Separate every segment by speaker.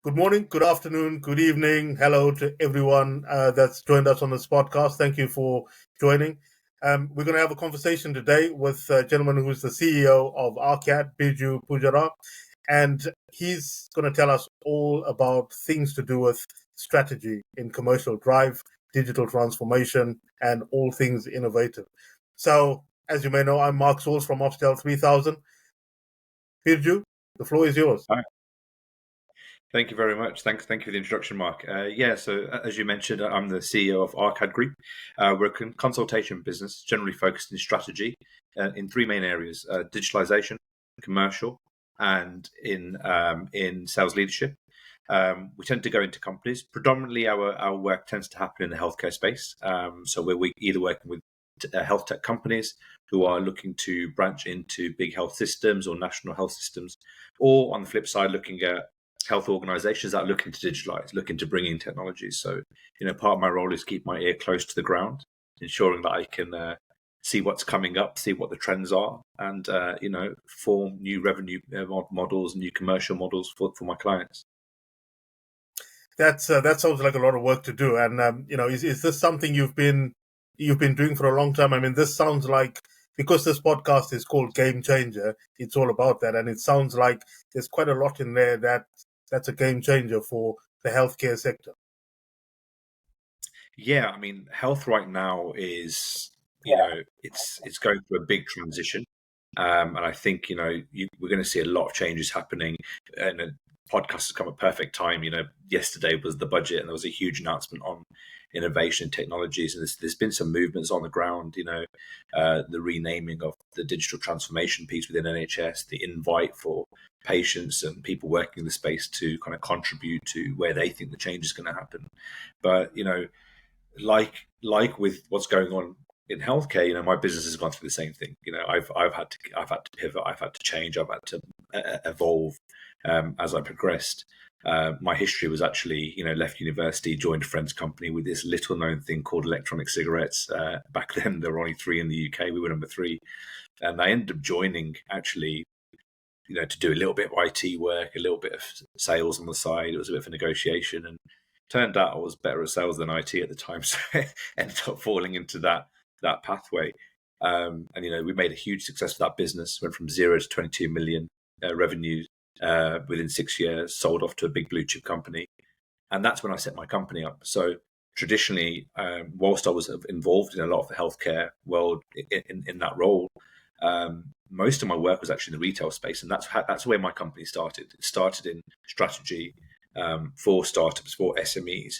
Speaker 1: Good morning, good afternoon, good evening. Hello to everyone that's joined us on this podcast. Thank you for joining. We're going to have a conversation today with a gentleman who's the CEO of Arkad, Birju Pujara, and he's going to tell us all about things to do with strategy in commercial drive, digital transformation, and all things innovative. So, as you may know, I'm Mark Sauls from OpsDel3000. Birju, the floor is yours.
Speaker 2: Hi. Thank you very much. Thank you for the introduction, Mark. So as you mentioned, I'm the CEO of Arkad Group. We're a consultation business, generally focused in strategy in three main areas: digitalization, commercial, and in sales leadership. We tend to go into companies. Predominantly, our work tends to happen in the healthcare space. So we're either working with health tech companies who are looking to branch into big health systems or national health systems, or on the flip side, looking at health organizations that are looking to digitalize, looking to bring in technologies. So, part of my role is keep my ear close to the ground, ensuring that I can see what's coming up, see what the trends are, and, form new revenue models, new commercial models for my clients.
Speaker 1: That sounds like a lot of work to do. And, is this something you've been doing for a long time? I mean, this sounds like, because this podcast is called Game Changer, it's all about that. And it sounds like there's quite a lot in there that's a game changer for the healthcare sector.
Speaker 2: Yeah, I mean, health right now is, it's going through a big transition. And I think, we're going to see a lot of changes happening. And the podcast has come at perfect time. Yesterday was the budget and there was a huge announcement on innovation and technologies. And there's been some movements on the ground, the renaming of the digital transformation piece within NHS, the invite for patients and people working in the space to kind of contribute to where they think the change is going to happen. But, like with what's going on in healthcare, my business has gone through the same thing. I've had to pivot, I've had to change, I've had to evolve as I progressed. My history was actually, left university, joined a friend's company with this little known thing called electronic cigarettes. Back then, there were only 3 in the UK. We were number 3, and I ended up joining actually, to do a little bit of IT work, a little bit of sales on the side. It was a bit of a negotiation, and turned out I was better at sales than IT at the time, so I ended up falling into that pathway. And we made a huge success of that business. Went from 0 to 22 million revenues within 6 years. Sold off to a big blue chip company, and that's when I set my company up. So traditionally, whilst I was involved in a lot of the healthcare world in that role, most of my work was actually in the retail space, and that's where my company started. It started in strategy for startups, for SMEs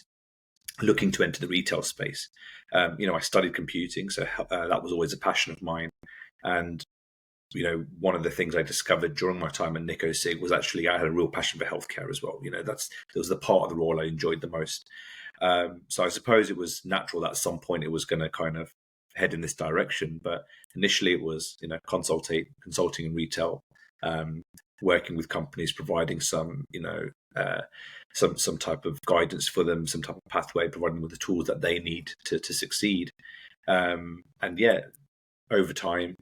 Speaker 2: looking to enter the retail space. I studied computing, so that was always a passion of mine. And one of the things I discovered during my time at Nico Sig was actually I had a real passion for healthcare as well. That was the part of the role I enjoyed the most. So I suppose it was natural that at some point it was going to kind of head in this direction. But initially it was, consulting in retail, working with companies, providing some, some type of guidance for them, some type of pathway, providing them with the tools that they need to succeed. And yeah, over time,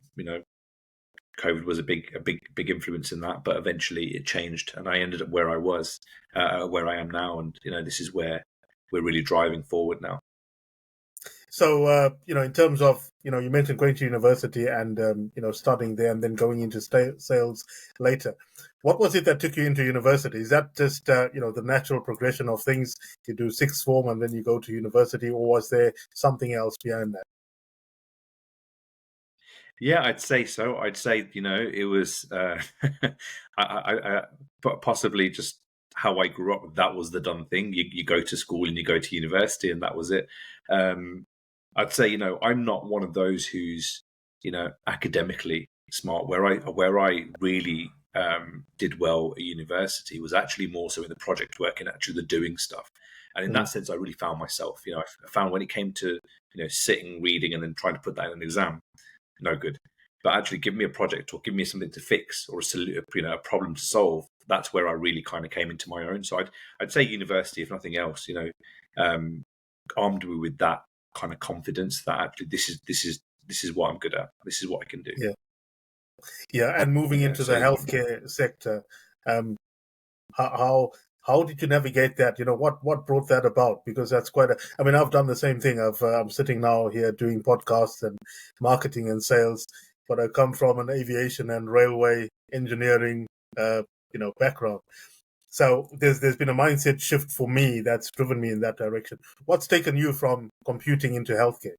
Speaker 2: COVID was a big influence in that, but eventually it changed, and I ended up where I was, where I am now, and this is where we're really driving forward now.
Speaker 1: So in terms of you mentioned going to university and studying there and then going into sales later. What was it that took you into university? Is that just the natural progression of things? You do sixth form and then you go to university, or was there something else behind that?
Speaker 2: Yeah, I'd say so. I'd say, it was possibly just how I grew up. That was the done thing. You go to school and you go to university, and that was it. I'd say, I'm not one of those who's, academically smart. Where I really did well at university was actually more so in the project work and actually the doing stuff. And in that sense, I really found myself. I found when it came to, sitting, reading, and then trying to put that in an exam, no good. But actually give me a project or give me something to fix or a problem to solve. That's where I really kind of came into my own. So I'd say university, if nothing else, armed me with that kind of confidence that actually this is what I'm good at. This is what I can do.
Speaker 1: Yeah. And moving into the healthcare sector, how How did you navigate that? What brought that about? Because that's I mean, I've done the same thing. I'm sitting now here doing podcasts and marketing and sales, but I come from an aviation and railway engineering, background. So there's been a mindset shift for me that's driven me in that direction. What's taken you from computing into healthcare?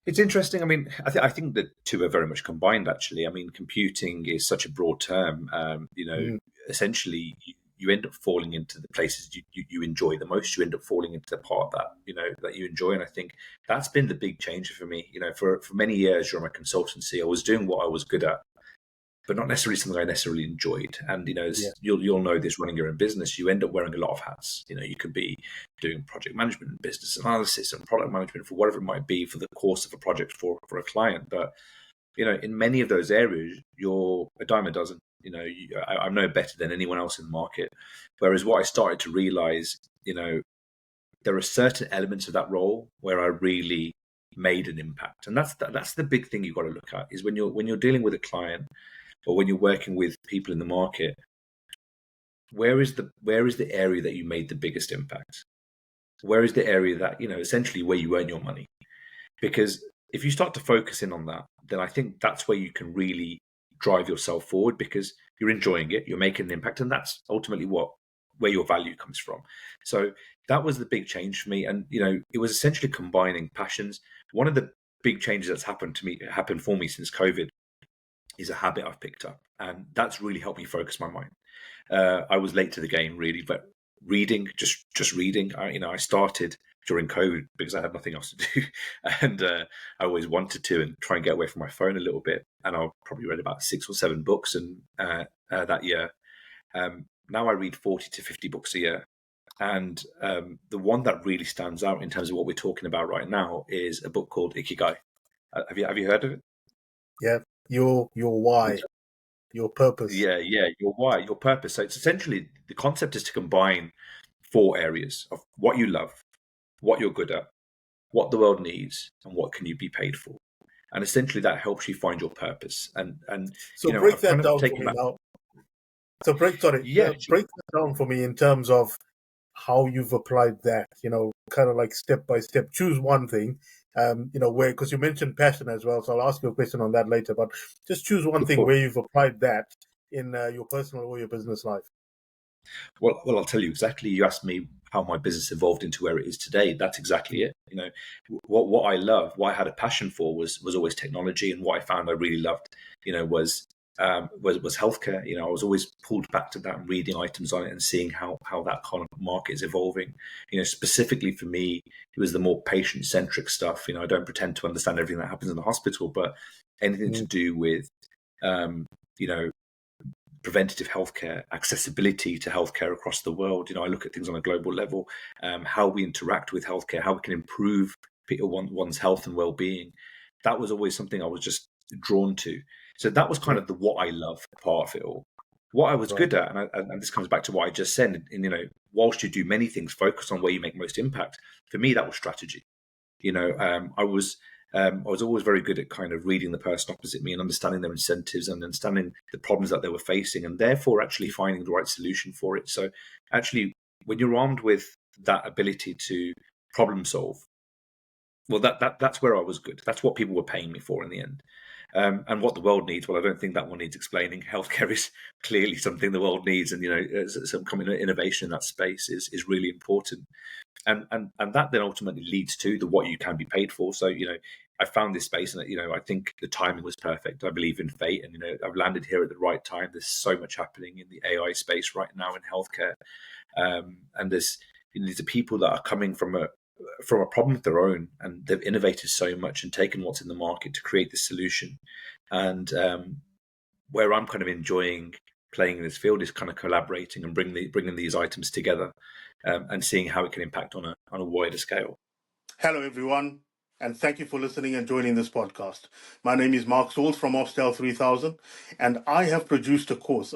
Speaker 2: It's interesting. I mean, I think the two are very much combined, actually. I mean, computing is such a broad term.
Speaker 1: Mm,
Speaker 2: Essentially, you end up falling into the places you enjoy the most. You end up falling into the part that you enjoy. And I think that's been the big change for me. For many years during my consultancy, I was doing what I was good at, but not necessarily something I necessarily enjoyed. And
Speaker 1: yeah.
Speaker 2: you'll know this, running your own business, you end up wearing a lot of hats. You could be doing project management and business analysis and product management for whatever it might be for the course of a project for a client. But in many of those areas, you're a dime a dozen. I'm no better than anyone else in the market. Whereas what I started to realize, there are certain elements of that role where I really made an impact, and that's the big thing you've got to look at is when you're dealing with a client or when you're working with people in the market, where is the area that you made the biggest impact? Where is the area that, essentially where you earn your money? Because if you start to focus in on that, then I think that's where you can really drive yourself forward because you're enjoying it, you're making an impact, and that's ultimately where your value comes from. So that was the big change for me. And, it was essentially combining passions. One of the big changes that's happened for me since COVID is a habit I've picked up, and that's really helped me focus my mind. I was late to the game, really, but reading, just reading. I started during COVID because I had nothing else to do, and I always wanted to and try and get away from my phone a little bit. And I probably read about 6 or 7 books, and that year. Now I read 40 to 50 books a year. And the one that really stands out in terms of what we're talking about right now is a book called Ikigai. Have you heard of it?
Speaker 1: Yeah. Your why, your purpose.
Speaker 2: Yeah, your why, your purpose. So it's essentially the concept is to combine 4 areas of what you love, what you're good at, what the world needs, and what can you be paid for. And essentially that helps you find your purpose. And
Speaker 1: So break
Speaker 2: I've
Speaker 1: that
Speaker 2: kind of
Speaker 1: down for
Speaker 2: taken
Speaker 1: me
Speaker 2: that.
Speaker 1: now. So break
Speaker 2: Yeah,
Speaker 1: that down for me in terms of how you've applied that, kind of like step by step. Choose one thing, where, because you mentioned passion as well. So I'll ask you a question on that later, but just choose one thing
Speaker 2: sure.
Speaker 1: where you've applied that in your personal or your business life.
Speaker 2: Well, I'll tell you exactly. You asked me how my business evolved into where it is today. That's exactly it. What I love, what I had a passion for was always technology, and what I found I really loved, was healthcare. I was always pulled back to that and reading items on it and seeing how that kind of market is evolving. Specifically for me, it was the more patient centric stuff. I don't pretend to understand everything that happens in the hospital, but anything to do with, you know, preventative healthcare, accessibility to healthcare across the world. I look at things on a global level, how we interact with healthcare, how we can improve one's health and well-being. That was always something I was just drawn to. So that was kind of the what I love part of it all. What I was
Speaker 1: Right.
Speaker 2: good at, and this comes back to what I just said, and whilst you do many things, focus on where you make most impact. For me, that was strategy. I was always very good at kind of reading the person opposite me and understanding their incentives and understanding the problems that they were facing, and therefore actually finding the right solution for it. So actually, when you're armed with that ability to problem solve, well, that's where I was good. That's what people were paying me for in the end. And what the world needs, well, I don't think that one needs explaining. Healthcare is clearly something the world needs, and some kind of innovation in that space is really important. And that then ultimately leads to the what you can be paid for. So I found this space, and I think the timing was perfect. I believe in fate, and I've landed here at the right time. There's so much happening in the AI space right now in healthcare, and these are people that are coming from a problem of their own, and they've innovated so much and taken what's in the market to create this solution. And where I'm kind of enjoying playing in this field is kind of collaborating and bringing these items together, and seeing how it can impact on a wider scale.
Speaker 1: Hello, everyone, and thank you for listening and joining this podcast. My name is Mark Sauls from OpsDel3000, and I have produced a course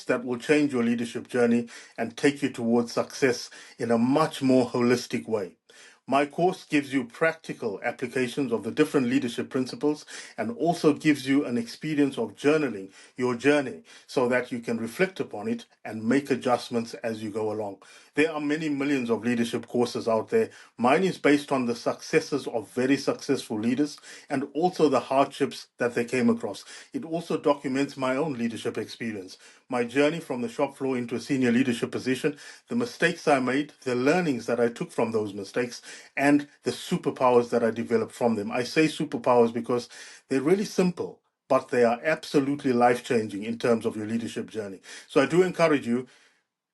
Speaker 1: that will change your leadership journey and take you towards success in a much more holistic way. My course gives you practical applications of the different leadership principles and also gives you an experience of journaling your journey so that you can reflect upon it and make adjustments as you go along. There are many millions of leadership courses out there. Mine is based on the successes of very successful leaders and also the hardships that they came across. It also documents my own leadership experience, my journey from the shop floor into a senior leadership position, the mistakes I made, the learnings that I took from those mistakes, and the superpowers that I developed from them. I say superpowers because they're really simple, but they are absolutely life-changing in terms of your leadership journey. So I do encourage you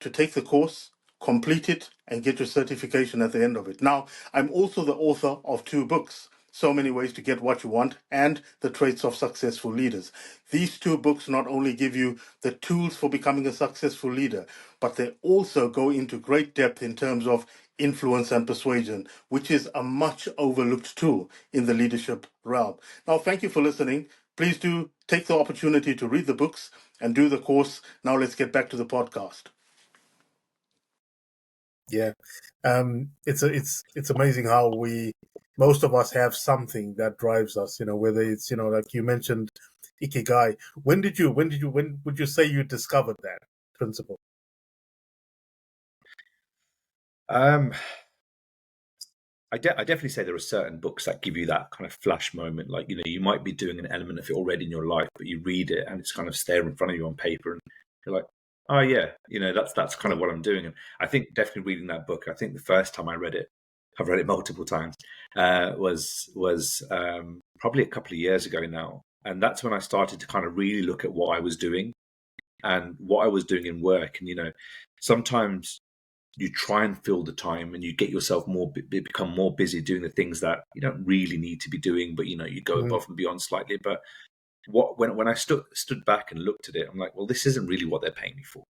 Speaker 1: to take the course, complete it, and get your certification at the end of it. Now, I'm also the author of 2 books, So Many Ways to Get What You Want and The Traits of Successful Leaders. These 2 books not only give you the tools for becoming a successful leader, but they also go into great depth in terms of influence and persuasion, which is a much overlooked tool in the leadership realm. Now, thank you for listening. Please do take the opportunity to read the books and do the course. Now let's get back to the podcast. Yeah, it's amazing how most of us have something that drives us. Whether it's like you mentioned, ikigai. When would you say you discovered that principle?
Speaker 2: I definitely say there are certain books that give you that kind of flash moment. Like, you might be doing an element of it already in your life, but you read it and it's kind of there in front of you on paper, and you're like, oh yeah, that's kind of what I'm doing. And I think definitely reading that book, I think the first time I read it, I've read it multiple times, was probably a couple of years ago now. And that's when I started to kind of really look at what I was doing and what I was doing in work. And, sometimes you try and fill the time and you get yourself become more busy doing the things that you don't really need to be doing, but you go above and beyond slightly. But when I stood back and looked at it, I'm like, well, this isn't really what they're paying me for,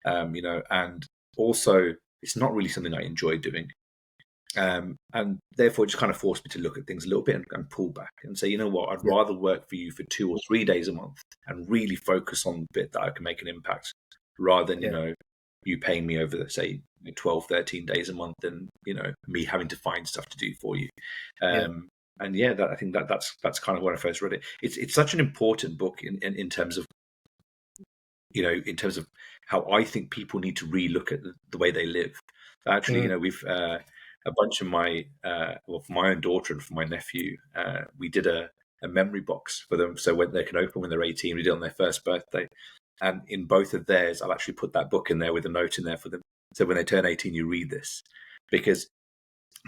Speaker 2: and also it's not really something I enjoy doing, and therefore it just kind of forced me to look at things a little bit and pull back and say, you know what, I'd rather work for you for 2 or 3 days a month and really focus on the bit that I can make an impact, rather than you paying me over, say, 12, 13 days a month, and me having to find stuff to do for you. And I think that's kind of when I first read it. It's such an important book in terms of in terms of how I think people need to relook at the way they live. Actually, we've a bunch of my for my own daughter and for my nephew, we did a memory box for them, so when they can open when they're 18. We did it on their first birthday. And in both of theirs, I'll actually put that book in there with a note in there for them. So when they turn 18, you read this. Because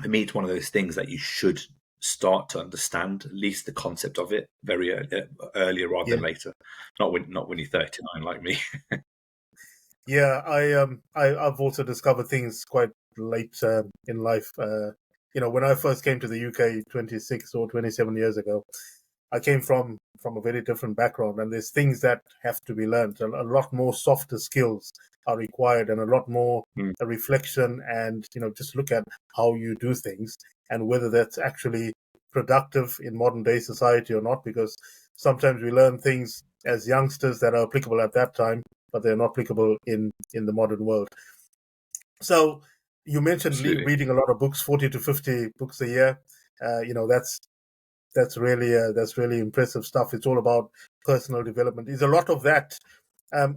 Speaker 2: for me, it's one of those things that you should start to understand, at least the concept of it, very earlier rather than later. Not when you're 39 like me.
Speaker 1: Yeah, I've also discovered things quite late in life. When I first came to the UK 26 or 27 years ago, I came from a very different background, and there's things that have to be learned. A lot more softer skills are required, and a lot more a reflection, and just look at how you do things and whether that's actually productive in modern day society or not. Because sometimes we learn things as youngsters that are applicable at that time, but they're not applicable in the modern world. So you mentioned reading a lot of books, 40 to 50 books a year. That's really impressive stuff. It's all about personal development. Is a lot of that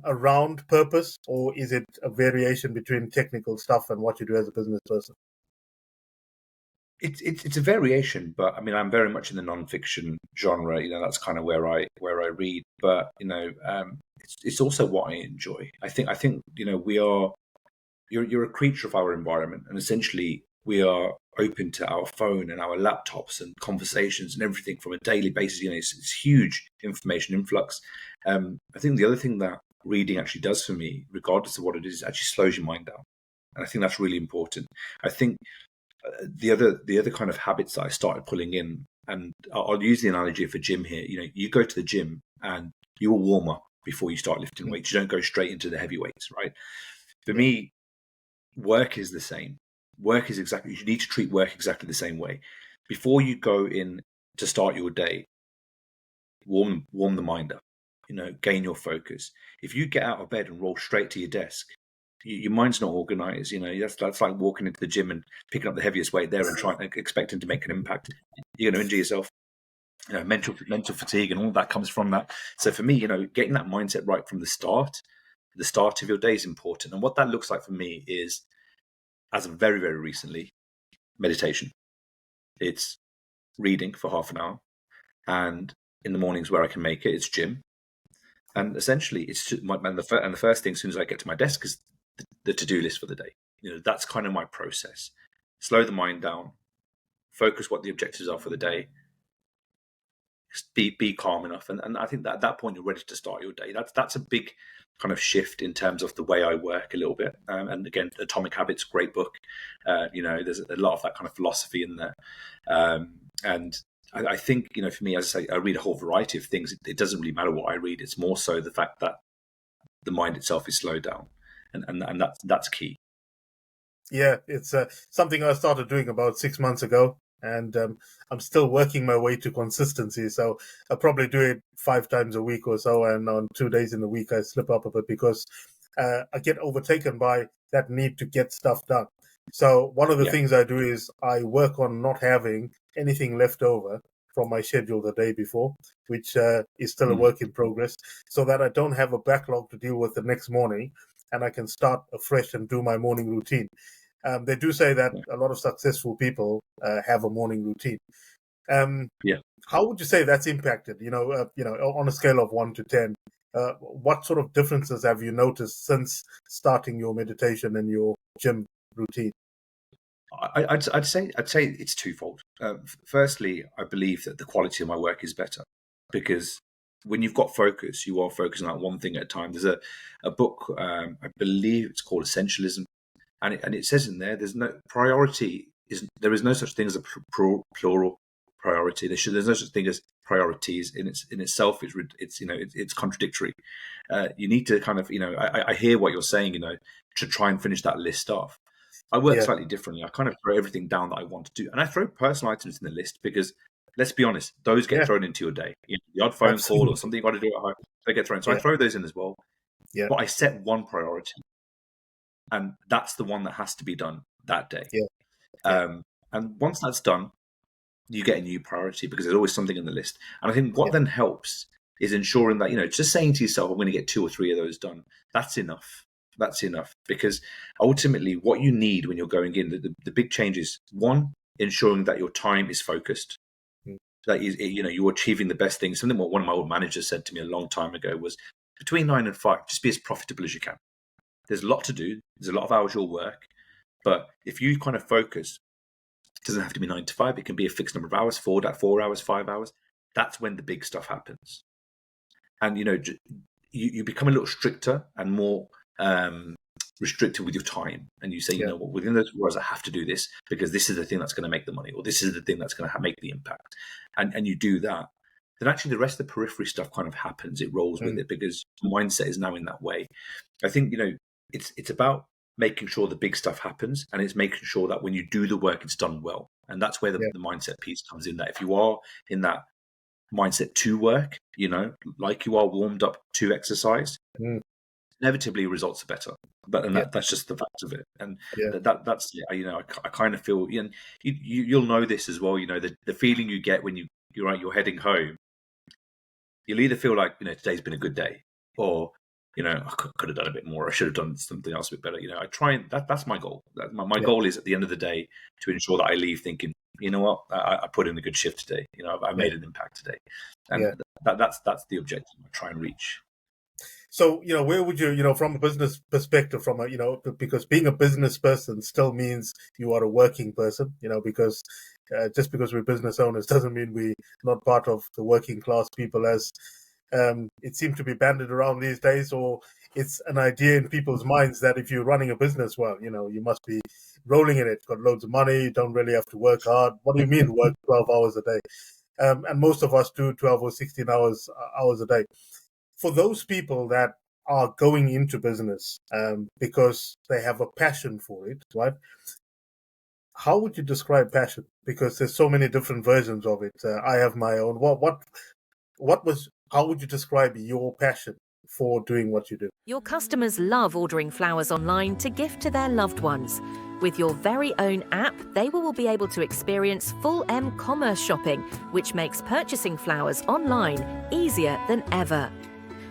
Speaker 1: around purpose, or is it a variation between technical stuff and what you do as a business person?
Speaker 2: It's a variation, but I mean, I'm very much in the non-fiction genre. That's kind of where I read. But it's also what I enjoy. I think we are. You're a creature of our environment, and essentially we are open to our phone and our laptops and conversations and everything from a daily basis. It's huge information influx. I think the other thing that reading actually does for me, regardless of what it is, actually slows your mind down, and I think that's really important. I think the other kind of habits that I started pulling in, and I'll use the analogy of a gym here. You go to the gym and you will warm up before you start lifting weights. You don't go straight into the heavy weights, right? For me, work is the same. Work is exactly, you need to treat work exactly the same way. Before you go in to start your day, warm the mind up, gain your focus. If you get out of bed and roll straight to your desk, your mind's not organized, that's like walking into the gym and picking up the heaviest weight there and expecting to make an impact. You're going to injure yourself. Mental fatigue and all that comes from that. So for me, getting that mindset right from the start of your day is important. And what that looks like for me is, as of very, very recently, meditation. It's reading for half an hour, and in the mornings where I can make it, it's gym. And essentially, the first thing as soon as I get to my desk is the to-do list for the day. That's kind of my process. Slow the mind down, focus what the objectives are for the day, be calm enough, and I think that at that point you're ready to start your day. That's a big kind of shift in terms of the way I work a little bit. And again, Atomic Habits, great book. There's a lot of that kind of philosophy in there. And I think, for me, as I say, I read a whole variety of things. It doesn't really matter what I read. It's more so the fact that the mind itself is slowed down, and that's key.
Speaker 1: Yeah, it's something I started doing about 6 months ago, and I'm still working my way to consistency. So I probably do it 5 times a week or so, and on 2 days in the week I slip up a bit because I get overtaken by that need to get stuff done. So one of the things I do is I work on not having anything left over from my schedule the day before, which is still a work in progress, so that I don't have a backlog to deal with the next morning, and I can start afresh and do my morning routine. They do say that a lot of successful people have a morning routine. How would you say that's impacted? On a scale of 1 to 10, what sort of differences have you noticed since starting your meditation and your gym routine?
Speaker 2: I'd say it's twofold. Firstly, I believe that the quality of my work is better because when you've got focus, you are focusing on that one thing at a time. There's a book, I believe it's called Essentialism, and it says in there, there is no such thing as a plural priority. There's no such thing as priorities in itself. It's contradictory. You need to kind of, I hear what you're saying, to try and finish that list off. I work slightly differently. I kind of throw everything down that I want to do, and I throw personal items in the list because, let's be honest, those get thrown into your day. The odd phone call or something you got to do at home, they get thrown. So I throw those in as well. But I set one priority, and that's the one that has to be done that day. And once that's done, you get a new priority because there's always something in the list. And I think what then helps is ensuring that, just saying to yourself, I'm going to get 2 or 3 of those done. That's enough. That's enough, because ultimately what you need when you're going in, the big change is, one, ensuring that your time is focused, that you're achieving the best thing. Something what one of my old managers said to me a long time ago was, between 9 and 5, just be as profitable as you can. There's a lot to do. There's a lot of hours you'll work, but if you kind of focus, it doesn't have to be 9 to 5. It can be a fixed number of hours, 4 hours, 5 hours. That's when the big stuff happens. And, you become a little stricter and more restricted with your time, and you say, within those hours I have to do this because this is the thing that's going to make the money, or this is the thing that's going to make the impact, and you do that, then actually the rest of the periphery stuff kind of happens. It rolls with it because the mindset is now in that way. I think it's about making sure the big stuff happens, and it's making sure that when you do the work, it's done well, and that's where the mindset piece comes in. That if you are in that mindset to work, like you are warmed up to exercise, inevitably results are better. But that's just the fact of it. And that's I kind of feel, and you'll know this as well. The feeling you get when you're heading home, you'll either feel like today's been a good day, or I could have done a bit more. I should have done something else a bit better. I try and that's my goal. My goal is at the end of the day to ensure that I leave thinking, you know what, I put in a good shift today. I made an impact today, and that's the objective I try and reach.
Speaker 1: So, where would you, from a business perspective, because being a business person still means you are a working person, because just because we're business owners doesn't mean we're not part of the working class people, as it seems to be banded around these days, or it's an idea in people's minds that if you're running a business, well, you must be rolling in it, got loads of money, you don't really have to work hard. What do you mean work 12 hours a day? And most of us do 12 or 16 hours a day. For those people that are going into business because they have a passion for it, right? How would you describe passion? Because there's so many different versions of it. I have my own. How would you describe your passion for doing what you do.
Speaker 3: Your customers love ordering flowers online to gift to their loved ones. With your very own app, they will be able to experience full commerce shopping, which makes purchasing flowers online easier than ever.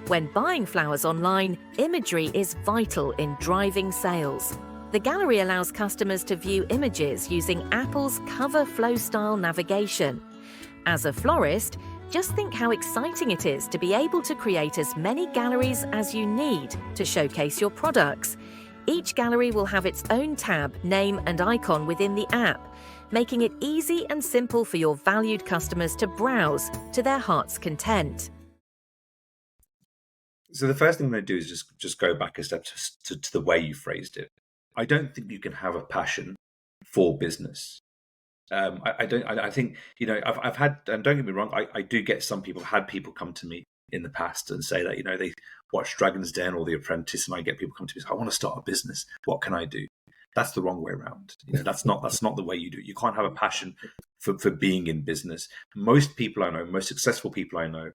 Speaker 3: When buying flowers online, imagery is vital in driving sales. The gallery allows customers to view images using Apple's Cover Flow style navigation. As a florist, just think how exciting it is to be able to create as many galleries as you need to showcase your products. Each gallery will have its own tab, name and icon within the app, making it easy and simple for your valued customers to browse to their heart's content.
Speaker 2: So the first thing I'm going to do is just go back a step to the way you phrased it. I don't think you can have a passion for business. I think, I've had, and don't get me wrong, I do get had people come to me in the past and say that, they watch Dragon's Den or The Apprentice, and I get people come to me and say, I want to start a business. What can I do? That's the wrong way around. That's not the way you do it. You can't have a passion for being in business. Most people I know, most successful people I know,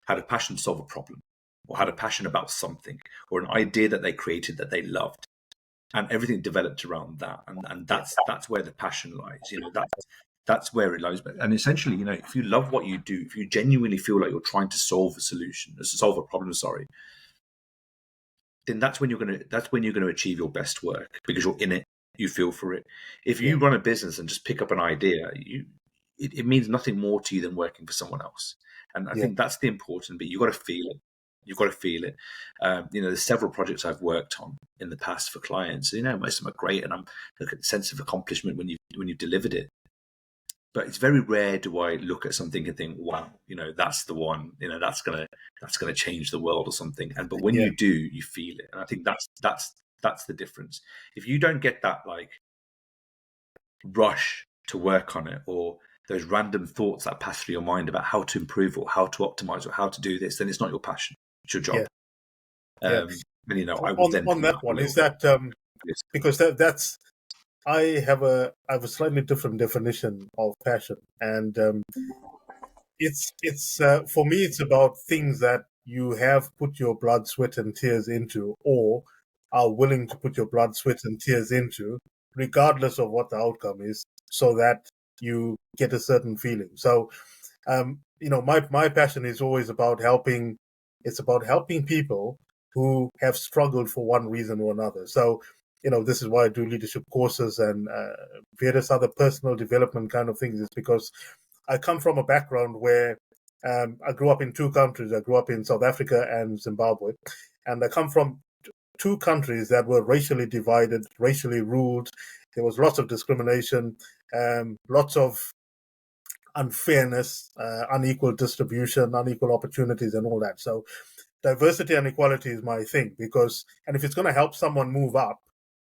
Speaker 2: had a passion to solve a problem, or had a passion about something, or an idea that they created that they loved. And everything developed around that, and that's where the passion lies. That's where it lies. And essentially, if you love what you do, if you genuinely feel like you're trying to solve a problem, then that's when you're going to achieve your best work, because you're in it, you feel for it. If you run a business and just pick up an idea, it means nothing more to you than working for someone else. And I think that's the important bit. You've got to feel it. You've got to feel it. There's several projects I've worked on in the past for clients. Most of them are great, and I'm looking at the sense of accomplishment when you've delivered it. But it's very rare do I look at something and think, wow, that's the one. That's gonna change the world or something. But when you do, you feel it, and I think that's the difference. If you don't get that rush to work on it, or those random thoughts that pass through your mind about how to improve or how to optimize or how to do this, then it's not your passion. It's your job. I would then
Speaker 1: on that one is that because that's I have a slightly different definition of passion, and it's for me it's about things that you have put your blood, sweat, and tears into, or are willing to put your blood, sweat, and tears into, regardless of what the outcome is, so that you get a certain feeling. So, my passion is always about helping. It's about helping people who have struggled for one reason or another. So, this is why I do leadership courses and various other personal development kind of things. Is because I come from a background where I grew up in two countries. I grew up in South Africa and Zimbabwe, and I come from two countries that were racially divided, racially ruled. There was lots of discrimination, lots of unfairness, unequal distribution, unequal opportunities, and all that. So diversity and equality is my thing, and if it's going to help someone move up,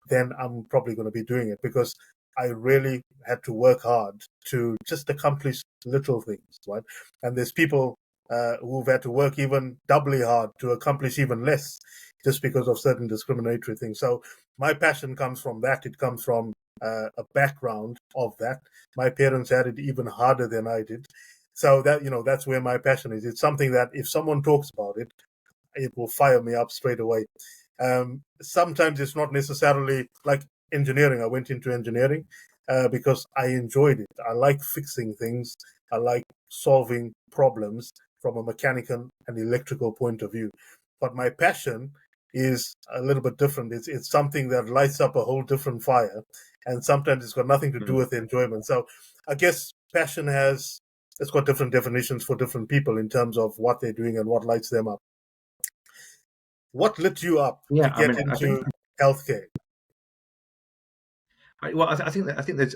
Speaker 1: then I'm probably going to be doing it, because I really had to work hard to just accomplish little things, right? And there's people who've had to work even doubly hard to accomplish even less, just because of certain discriminatory things. So my passion comes from that. It comes from a background of that. My parents had it even harder than I did. So that's where my passion is. It's something that if someone talks about it, it will fire me up straight away. Sometimes it's not necessarily like engineering. I went into engineering because I enjoyed it. I like fixing things. I like solving problems from a mechanical and electrical point of view. But my passion is a little bit different. It's something that lights up a whole different fire, and sometimes it's got nothing to do with enjoyment. So I guess passion it's got different definitions for different people in terms of what they're doing and what lights them up. What lit you up to get into healthcare?
Speaker 2: I think there's,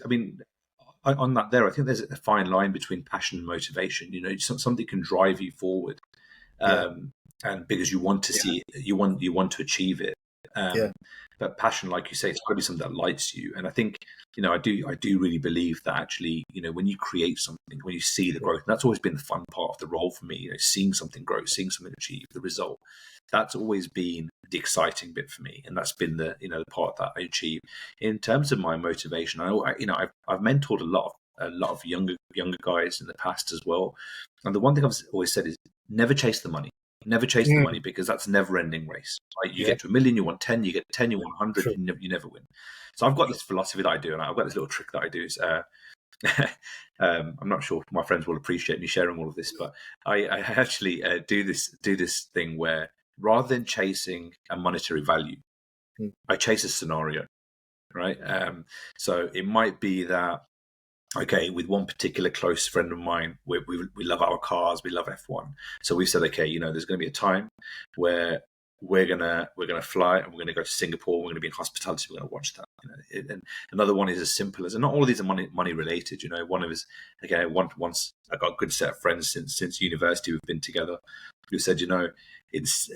Speaker 2: on that there, I think there's a fine line between passion and motivation. Something can drive you forward, and because you want to see, you want to achieve it. But passion, like you say, it's got to be something that lights you. And I think, I do really believe that actually, when you create something, when you see the growth, and that's always been the fun part of the role for me, seeing something grow, seeing something achieve, the result. That's always been the exciting bit for me, and that's been the part that I achieve. In terms of my motivation, I've mentored a lot of younger guys in the past as well, and the one thing I've always said is never chase the money. Never chase the money, because that's a never-ending race. Right? You get to 1 million, you want 10, you get 10, you want 100,
Speaker 1: True.
Speaker 2: you never win. So I've got this philosophy that I do, and I've got this little trick that I do. Is, I'm not sure if my friends will appreciate me sharing all of this, but I actually do this thing where, rather than chasing a monetary value, I chase a scenario, right? So it might be that, okay, with one particular close friend of mine, we love our cars, we love F1. So we've said, okay, there's going to be a time where we're gonna fly and we're gonna go to Singapore. We're gonna be in hospitality. We're gonna watch that. And another one is as simple as, and not all of these are money related. One of us, again, once I got a good set of friends since university. We've been together. Who said, it's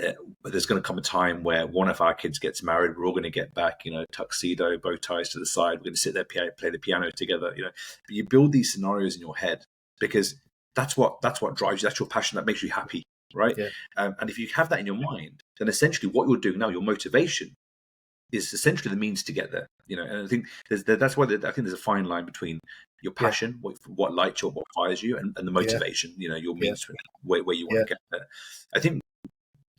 Speaker 2: there's going to come a time where one of our kids gets married. We're all going to get back, tuxedo, bow ties to the side. We're going to sit there, play the piano together. But you build these scenarios in your head, because that's what drives you. That's your passion. That makes you happy, right?
Speaker 1: Yeah.
Speaker 2: And if you have that in your mind, then essentially what you're doing now, your motivation, is essentially the means to get there. And I think that's why I think there's a fine line between your passion, what lights you, what fires you, and the motivation. Your means where you want to get there. I think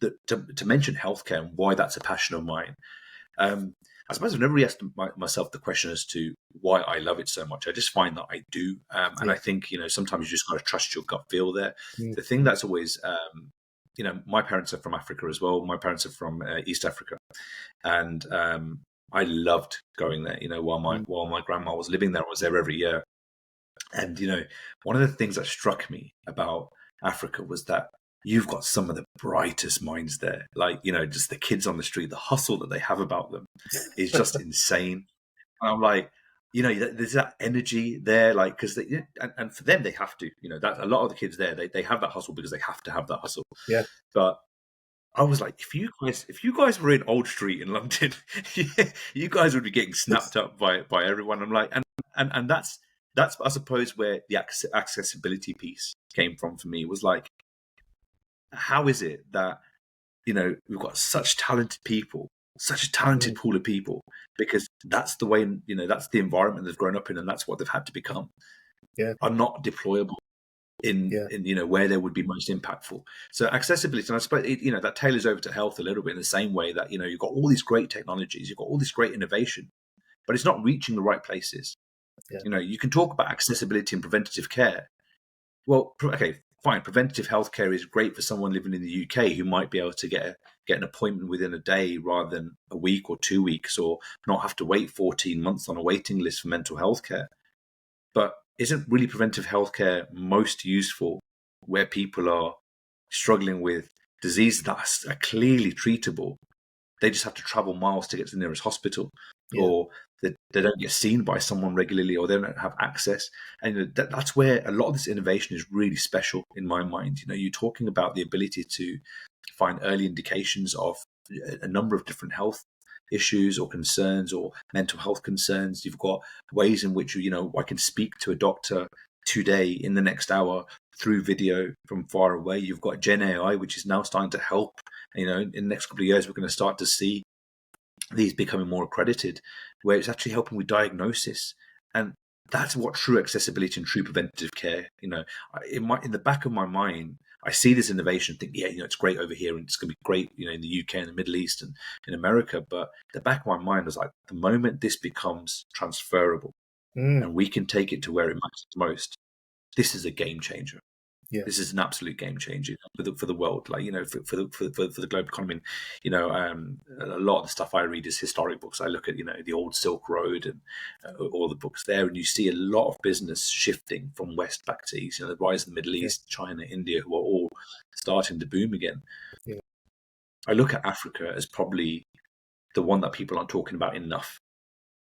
Speaker 2: that to mention healthcare and why that's a passion of mine. I suppose I've never really asked myself the question as to why I love it so much. I just find that I do, and I think sometimes you just got to trust your gut feel there. The thing that's always my parents are from Africa as well. My parents are from East Africa, and I loved going there. While my grandma was living there, I was there every year. And one of the things that struck me about Africa was that you've got some of the brightest minds there. Like just the kids on the street, the hustle that they have about them is just insane. And I'm like, there's that energy there, like, because and for them they have to, that a lot of the kids there, they have that hustle because they have to have that hustle.
Speaker 1: Yeah.
Speaker 2: But I was like, if you guys were in Old Street in London, you guys would be getting snapped up by everyone. I'm like, and that's I suppose where the accessibility piece came from for me. Was like, how is it that we've got such talented people, such a talented pool of people, because that's the way, that's the environment they've grown up in, and that's what they've had to become, are not deployable in where they would be most impactful. So accessibility, and I suppose that tailors over to health a little bit in the same way that you've got all these great technologies, you've got all this great innovation, but it's not reaching the right places. You can talk about accessibility and preventative care. Well, okay, fine. Preventative healthcare is great for someone living in the UK who might be able to get an appointment within a day rather than a week or 2 weeks, or not have to wait 14 months on a waiting list for mental health care. But isn't really preventive healthcare most useful where people are struggling with diseases that are clearly treatable? They just have to travel miles to get to the nearest hospital, or they don't get seen by someone regularly, or they don't have access. And that's where a lot of this innovation is really special in my mind. You're talking about the ability to find early indications of a number of different health issues or concerns or mental health concerns. You've got ways in which I can speak to a doctor today in the next hour through video from far away. You've got Gen AI, which is now starting to help. In the next couple of years, we're going to start to see these becoming more accredited, where it's actually helping with diagnosis. And that's what true accessibility and true preventative care, in the back of my mind, I see this innovation, think, it's great over here, and it's going to be great, in the UK and the Middle East and in America. But the back of my mind was like, the moment this becomes transferable and we can take it to where it matters most, this is a game changer. This is an absolute game changer for the world, like for the global economy. A lot of the stuff I read is historic books. I look at the old Silk Road and all the books there, and you see a lot of business shifting from west back to east. The rise of the Middle East, China, India, who are all starting to boom again. I look at Africa as probably the one that people aren't talking about enough.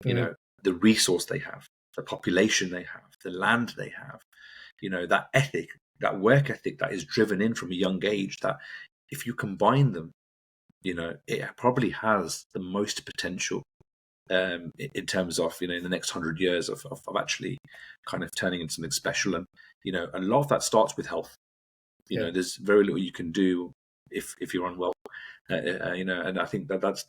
Speaker 2: The resource they have, the population they have, the land they have. That ethic, that work ethic that is driven in from a young age, that if you combine them, it probably has the most potential in terms of, in the next 100 years of actually kind of turning into something special. And, a lot of that starts with health. There's very little you can do if you're unwell, and I think that's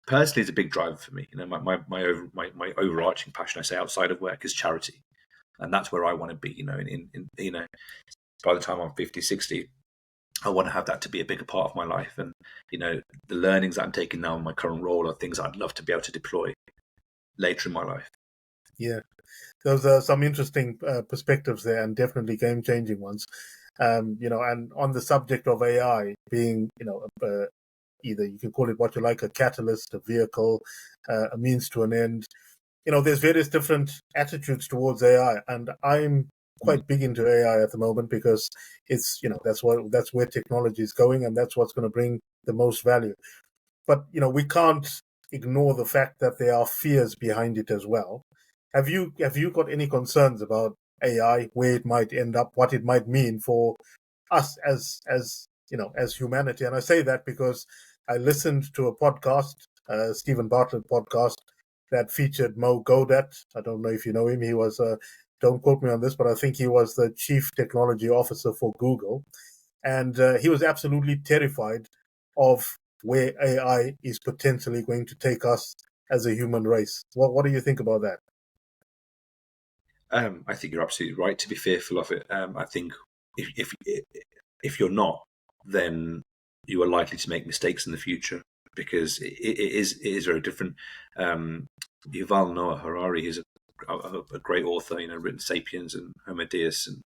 Speaker 2: personally is a big driver for me. My overarching passion, I say, outside of work, is charity. And that's where I want to be, by the time I'm 50, 60, I want to have that to be a bigger part of my life. And, the learnings that I'm taking now in my current role are things I'd love to be able to deploy later in my life.
Speaker 1: Yeah, those are some interesting perspectives there, and definitely game-changing ones. And on the subject of AI being, either you can call it what you like, a catalyst, a vehicle, a means to an end. There's various different attitudes towards AI, and I'm quite big into AI at the moment because it's, that's where technology is going, and that's what's going to bring the most value. But, we can't ignore the fact that there are fears behind it as well. Have you got any concerns about AI, where it might end up, what it might mean for us as humanity? And I say that because I listened to a podcast, Stephen Bartlett podcast, that featured Mo Gaudat. I don't know if you know him. He was, don't quote me on this, but I think he was the chief technology officer for Google. And he was absolutely terrified of where AI is potentially going to take us as a human race. What do you think about that?
Speaker 2: I think you're absolutely right to be fearful of it. I think if you're not, then you are likely to make mistakes in the future, because it is very different. Yuval Noah Harari is a great author, written *Sapiens* and *Homo Deus* and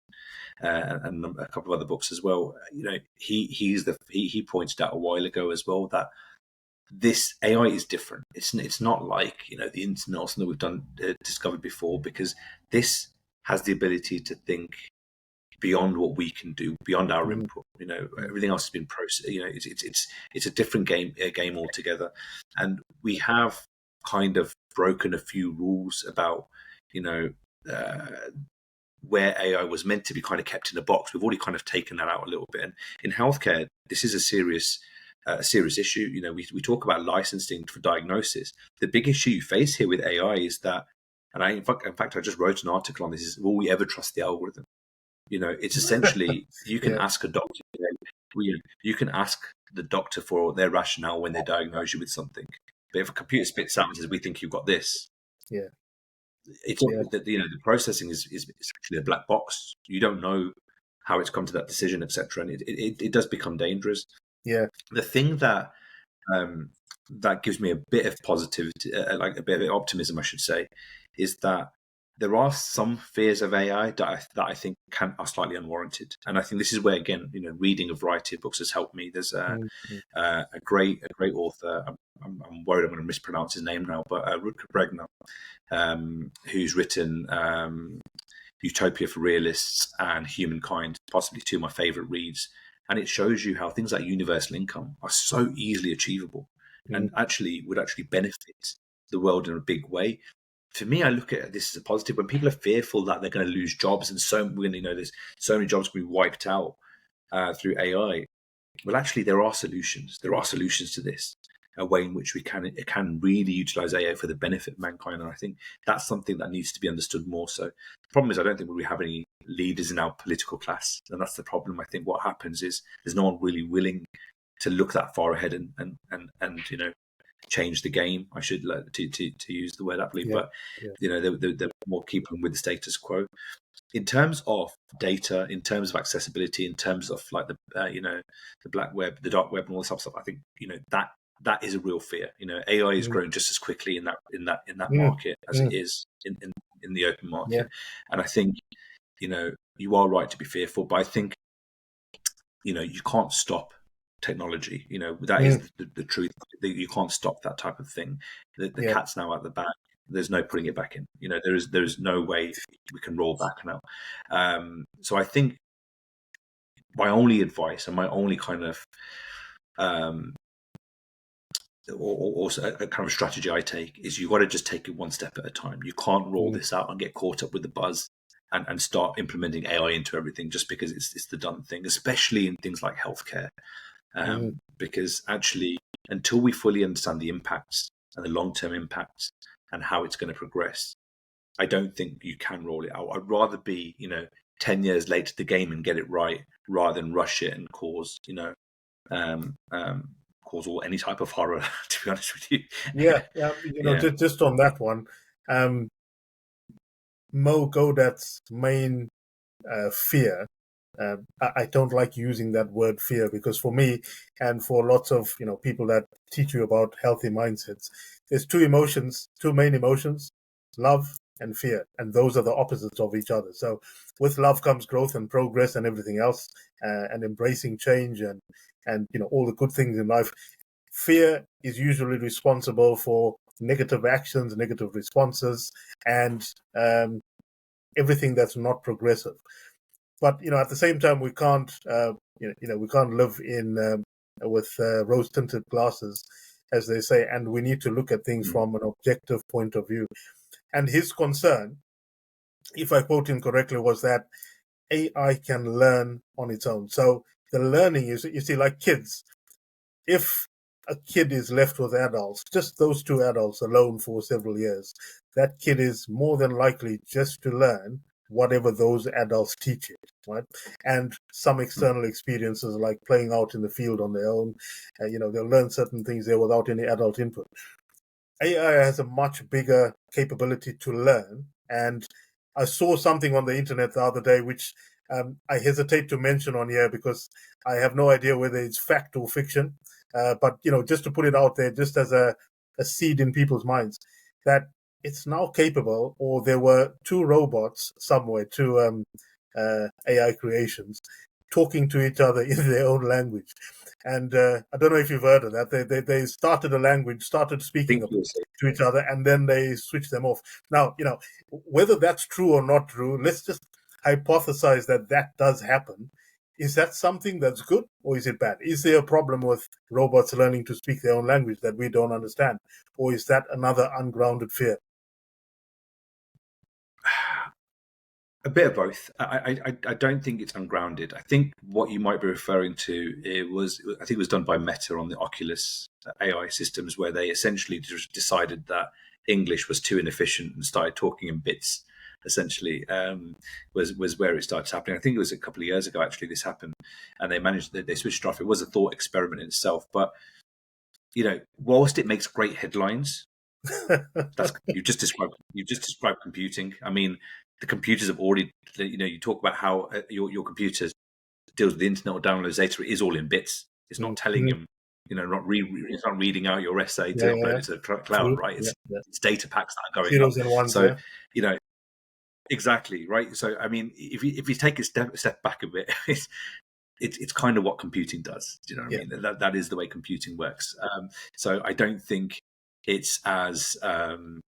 Speaker 2: a couple of other books as well. He pointed out a while ago as well that this AI is different. It's not like the internet or something we've discovered before, because this has the ability to think beyond what we can do, beyond our input. Everything else has been processed. It's a different game altogether, and we have kind of broken a few rules about where AI was meant to be kind of kept in a box. We've already kind of taken that out a little bit. And in healthcare, this is a serious issue. We talk about licensing for diagnosis. The big issue you face here with AI is that, and in fact, I just wrote an article on this, is will we ever trust the algorithm? It's essentially, you can ask a doctor, you can ask the doctor for their rationale when they diagnose you with something. But if a computer spits out and says, we think you've got this, the processing is actually a black box. You don't know how it's come to that decision, etc. And it does become dangerous.
Speaker 1: Yeah.
Speaker 2: The thing that gives me a bit of positivity, like a bit of optimism, I should say, is that there are some fears of AI that I think are slightly unwarranted. And I think this is where, again, reading a variety of books has helped me. There's a great author. I'm worried I'm going to mispronounce his name now, but Rutger Bregman, who's written Utopia for Realists and Humankind, possibly two of my favorite reads. And it shows you how things like universal income are so easily achievable and would actually benefit the world in a big way. For me, I look at this as a positive. When people are fearful that they're going to lose jobs and there's so many jobs going to be wiped out through AI, well, actually, there are solutions. There are solutions to this, a way in which we can really utilize AI for the benefit of mankind. And I think that's something that needs to be understood more so. The problem is, I don't think we have any leaders in our political class, and that's the problem. I think what happens is there's no one really willing to look that far ahead and change the game. I should to use the word aptly, but they're more keeping with the status quo. In terms of data, in terms of accessibility, in terms of like the black web, the dark web, and all this stuff, I think that is a real fear. AI is growing just as quickly in that market as it is in the open market, and I think you are right to be fearful, but I think you can't stop technology. That is the truth. You can't stop that type of thing. The cat's now out the bag. There's no putting it back in. There is no way we can roll back now. So I think my only advice and my only kind of also a kind of strategy I take is you got to just take it one step at a time. You can't roll this out and get caught up with the buzz and start implementing AI into everything just because it's the done thing, especially in things like healthcare. Because actually, until we fully understand the impacts and the long-term impacts and how it's going to progress, I don't think you can roll it out. I'd rather be, 10 years late to the game and get it right rather than rush it and cause all any type of horror, to be honest with you.
Speaker 1: Just on that one, Mo Gaudat's main fear I don't like using that word fear, because for me and for lots of people that teach you about healthy mindsets, there's two main emotions: love and fear, and those are the opposites of each other. So with love comes growth and progress and everything else, and embracing change and all the good things in life. Fear is usually responsible for negative actions, negative responses, and everything that's not progressive. But at the same time, we can't we can't live in with rose tinted glasses, as they say, and we need to look at things from an objective point of view. And his concern, if I quote him correctly, was that AI can learn on its own. So the learning is, you see, like kids, if a kid is left with adults, just those two adults alone for several years, that kid is more than likely just to learn whatever those adults teach it, right? And some external experiences like playing out in the field on their own, they'll learn certain things there without any adult input. AI has a much bigger capability to learn. And I saw something on the internet the other day, which I hesitate to mention on here because I have no idea whether it's fact or fiction. But, just to put it out there, just as a seed in people's minds, that it's now capable, or there were two robots somewhere, two AI creations, talking to each other in their own language. And I don't know if you've heard of that. They started a language, started speaking to each other, and then they switched them off. Now, whether that's true or not true, let's just hypothesize that does happen. Is that something that's good, or is it bad? Is there a problem with robots learning to speak their own language that we don't understand? Or is that another ungrounded fear?
Speaker 2: A bit of both. I don't think it's ungrounded. I think what you might be referring to, I think it was done by Meta on the Oculus AI systems, where they essentially just decided that English was too inefficient and started talking in bits. Essentially, was where it started happening. I think it was a couple of years ago. Actually, this happened, and they switched off. It was a thought experiment in itself, but whilst it makes great headlines, you just described computing. I mean, the computers have already, you talk about how your computer deals with the internet or downloads data. It is all in bits. It's not telling him, it's not reading out your essay to upload it to the cloud, right? It's data packs that are going
Speaker 1: Zeros and ones,
Speaker 2: so, exactly, right? So, I mean, if you take a step back a bit, it's kind of what computing does. Do you know what I mean? That is the way computing works. So I don't think it's as of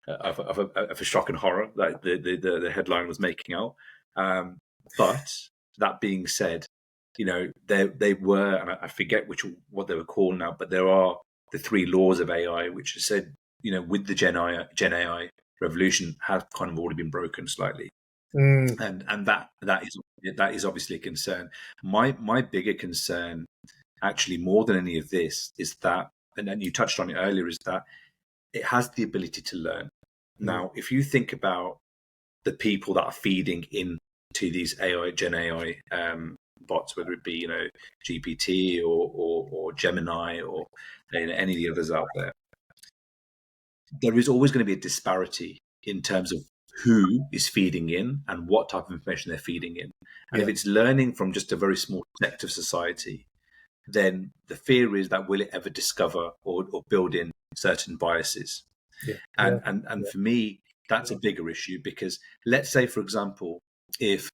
Speaker 2: a shock and horror that the headline was making out. But that being said, they were, and I forget what they were called now, but there are the 3 laws of AI, which are said, with the Gen AI revolution, have kind of already been broken slightly. And that is obviously a concern. My bigger concern, actually, more than any of this, is that, and then you touched on it earlier, is that it has the ability to learn. Now, if you think about the people that are feeding into these Gen AI bots, whether it be GPT or Gemini or any of the others out there is always going to be a disparity in terms of who is feeding in and what type of information they're feeding in. And if it's learning from just a very small sect of society, then the fear is that will it ever discover or build in certain biases? And for me, that's a bigger issue, because let's say, for example, if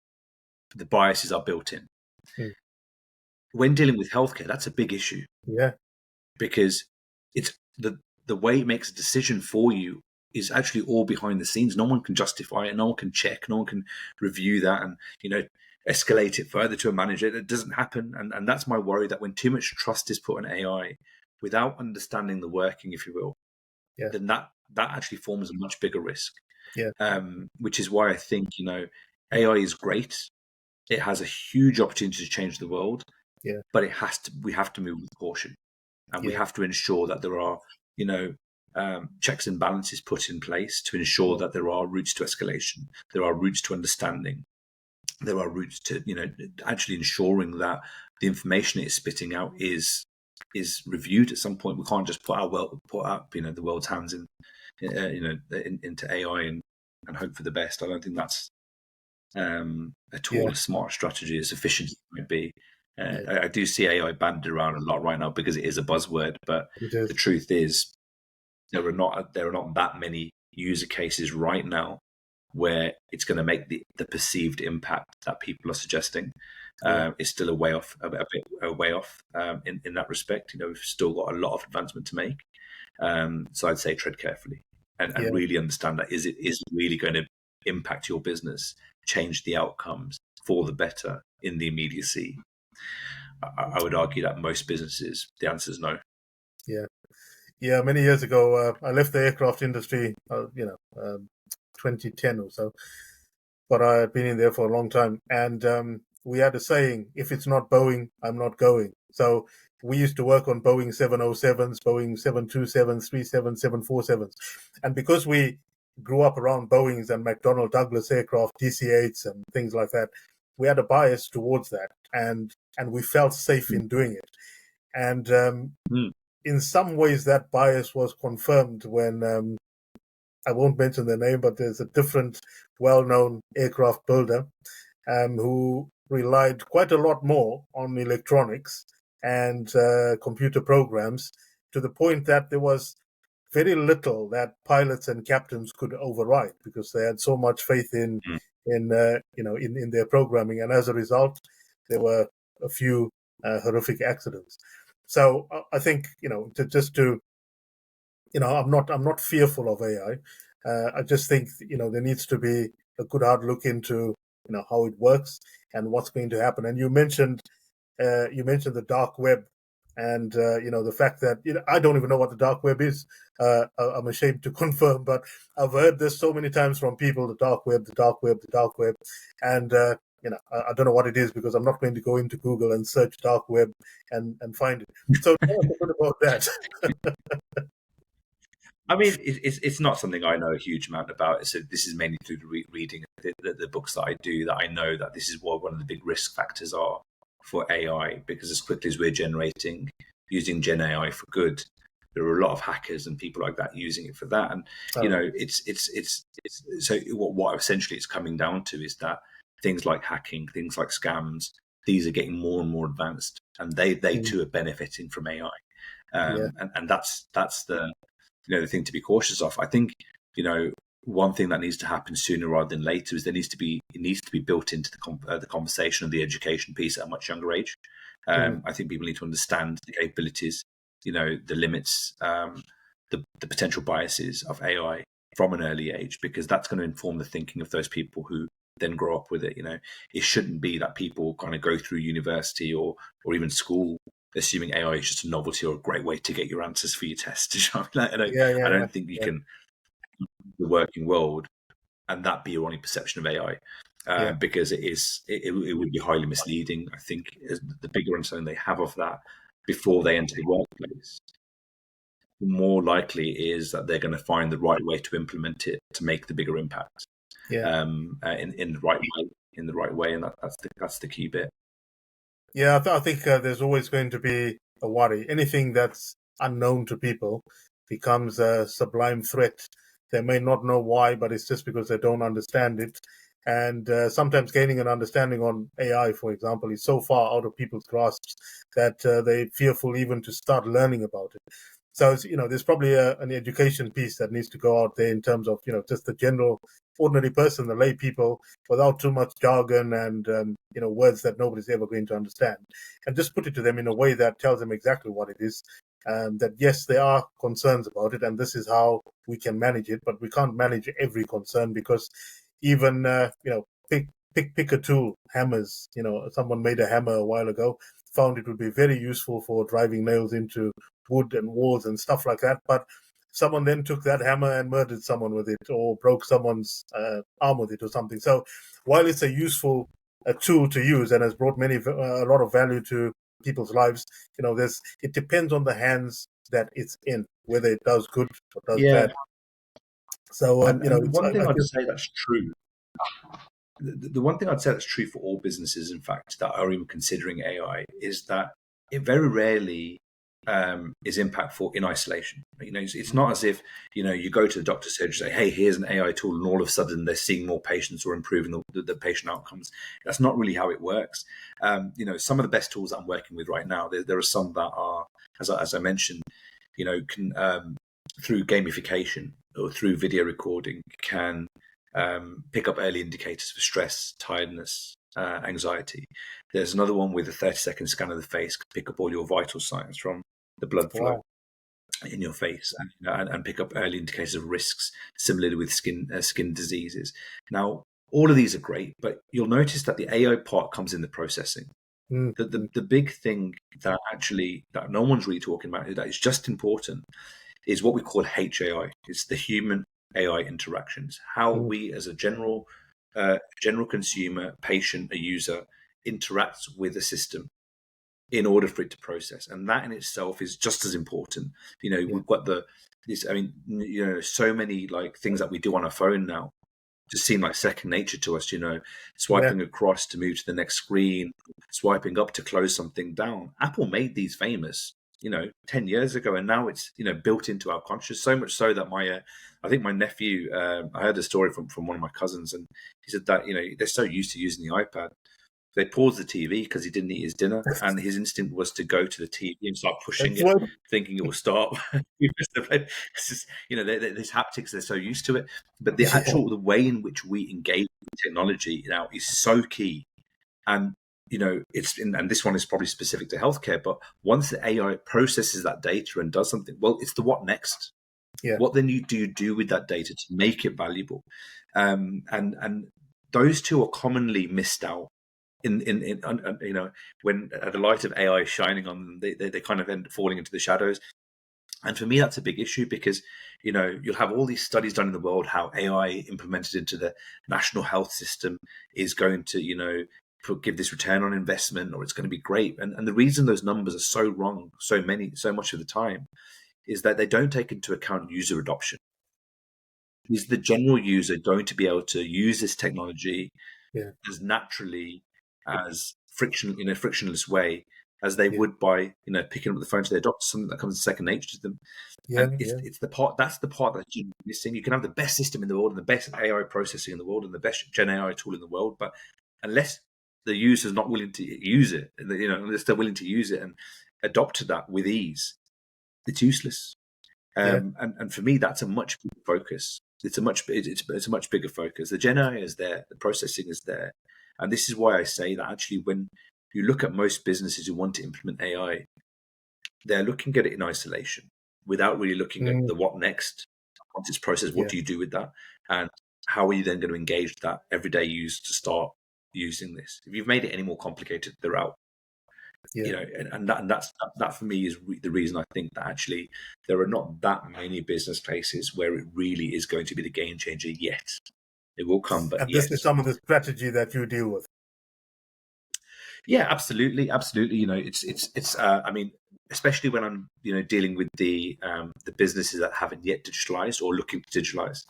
Speaker 2: the biases are built in, when dealing with healthcare, that's a big issue. Because it's the way it makes a decision for you is actually all behind the scenes. No one can justify it. No one can check. No one can review that and, escalate it further to a manager. It doesn't happen. And that's my worry, that when too much trust is put on AI without understanding the working, if you will, then that actually forms a much bigger risk. Which is why I think, AI is great. It has a huge opportunity to change the world. But we have to move with caution. And we have to ensure that there are, checks and balances put in place to ensure that there are routes to escalation, there are routes to understanding, there are routes to, actually ensuring that the information it is spitting out is reviewed at some point. We can't just put the world's hands in, into AI and hope for the best. I don't think at all a smart strategy, as efficient as it might be. I do see AI banded around a lot right now because it is a buzzword, but the truth is there are not that many user cases right now where it's going to make the perceived impact that people are suggesting. It's still a way off, a bit a way off in that respect. We've still got a lot of advancement to make. So I'd say tread carefully and really understand that is it really going to impact your business, change the outcomes for the better in the immediacy. I would argue that most businesses, the answer is no.
Speaker 1: Yeah. Many years ago, I left the aircraft industry, 2010 or so, but I had been in there for a long time. And we had a saying, if it's not Boeing, I'm not going. So we used to work on Boeing 707s, Boeing 727s, 737, 747s. And because we grew up around Boeings and McDonnell Douglas aircraft, DC-8s and things like that, we had a bias towards that. And we felt safe in doing it. And in some ways, that bias was confirmed when I won't mention the name, but there's a different well-known aircraft builder who relied quite a lot more on electronics and computer programs, to the point that there was very little that pilots and captains could override because they had so much faith in their programming, and as a result, there were a few horrific accidents. So I think I'm not fearful of AI. I just think there needs to be a good hard look into how it works and what's going to happen. And you mentioned the dark web, and the fact that I don't even know what the dark web is. I'm ashamed to confirm, but I've heard this so many times from people: the dark web, the dark web, the dark web, and I don't know what it is because I'm not going to go into Google and search dark web and find it. So tell us a bit about that.
Speaker 2: I mean, it's not something I know a huge amount about. So this is mainly through the reading the books that I do, that I know that this is what one of the big risk factors are for AI, because as quickly as we're using Gen AI for good, there are a lot of hackers and people like that using it for that. And it's so what essentially it's coming down to is that things like hacking, things like scams, these are getting more and more advanced, and they too are benefiting from AI. And that's the the thing to be cautious of. I think one thing that needs to happen sooner rather than later is it needs to be built into the conversation of the education piece at a much younger age. I think people need to understand the capabilities, the limits, the potential biases of AI from an early age, because that's going to inform the thinking of those people who then grow up with it. It shouldn't be that people kind of go through university or even school assuming AI is just a novelty or a great way to get your answers for your test. I don't think you can the working world and that be your only perception of AI, because it would be highly misleading. I think the bigger understanding they have of that before they enter the workplace, the more likely it is that they're going to find the right way to implement it to make the bigger impact. In the right way, and that's the key bit.
Speaker 1: Yeah, I think there's always going to be a worry. Anything that's unknown to people becomes a sublime threat. They may not know why, but it's just because they don't understand it. And sometimes gaining an understanding on AI, for example, is so far out of people's grasps that they're fearful even to start learning about it. So, there's probably an education piece that needs to go out there in terms of, just the general ordinary person, the lay people, without too much jargon and, words that nobody's ever going to understand. And just put it to them in a way that tells them exactly what it is. That, yes, there are concerns about it, and this is how we can manage it, but we can't manage every concern because even, pick a tool, hammers, someone made a hammer a while ago, found it would be very useful for driving nails into wood and walls and stuff like that. But someone then took that hammer and murdered someone with it, or broke someone's arm with it or something. So while it's a useful tool to use and has brought a lot of value to people's lives, it depends on the hands that it's in, whether it does good or does bad. So,
Speaker 2: one thing I'd say that's true. The one thing I'd say that's true for all businesses, in fact, that are even considering AI, is that it very rarely is impactful in isolation. It's not as if you go to the doctor's surgery and say, "Hey, here's an AI tool," and all of a sudden they're seeing more patients or improving the patient outcomes. That's not really how it works. Some of the best tools that I'm working with right now, there are some that are, as I mentioned, can through gamification or through video recording can pick up early indicators for stress, tiredness, anxiety. There's another one with a 30-second scan of the face, can pick up all your vital signs from the blood flow in your face and pick up early indicators of risks, similarly with skin diseases. Now, all of these are great, but you'll notice that the AI part comes in the processing. The big thing that no one's really talking about, that is just important, is what we call HAI. It's the human AI interactions. How we as a general consumer, patient, a user interacts with a system in order for it to process, and that in itself is just as important. We've got so many things that we do on our phone now just seem like second nature to us. Swiping across to move to the next screen, swiping up to close something down. Apple made these famous 10 years ago, and now it's built into our conscious, so much so that I think my nephew, I heard a story from one of my cousins, and he said that they're so used to using the iPad, they paused the TV because he didn't eat his dinner, and his instinct was to go to the TV and start pushing it, thinking it will start. There's haptics, they're so used to it, but the way in which we engage with technology now is so key. And and this one is probably specific to healthcare, but once the AI processes that data and does something, well, it's the what next. What then do you do with that data to make it valuable? And those two are commonly missed out in when the light of AI is shining on them, they kind of end up falling into the shadows. And for me, that's a big issue, because you'll have all these studies done in the world how AI implemented into the national health system is going to give this return on investment, or it's going to be great. And the reason those numbers are so wrong so much of the time is that they don't take into account user adoption. Is the general user going to be able to use this technology as naturally, as frictionless way as they would by picking up the phone to their doctor, something that comes second nature to them? It's the part that's missing. You can have the best system in the world and the best AI processing in the world and the best Gen AI tool in the world, but unless the user is not willing to use it, unless they're willing to use it and adopt to that with ease, it's useless. And for me, that's a much bigger focus. It's a much bigger focus. The Gen AI is there, the processing is there, and this is why I say that actually, when you look at most businesses who want to implement AI, they're looking at it in isolation without really looking at the what next. Once it's processed, what do you do with that, and how are you then going to engage that everyday use to start using this? If you've made it any more complicated, they're out. And that for me is the reason I think that actually there are not that many business cases where it really is going to be the game changer yet. It will come, but
Speaker 1: this is some of the strategy that you deal with.
Speaker 2: Yeah, absolutely. It's I mean, especially when I'm dealing with the businesses that haven't yet digitalized or looking to digitalize.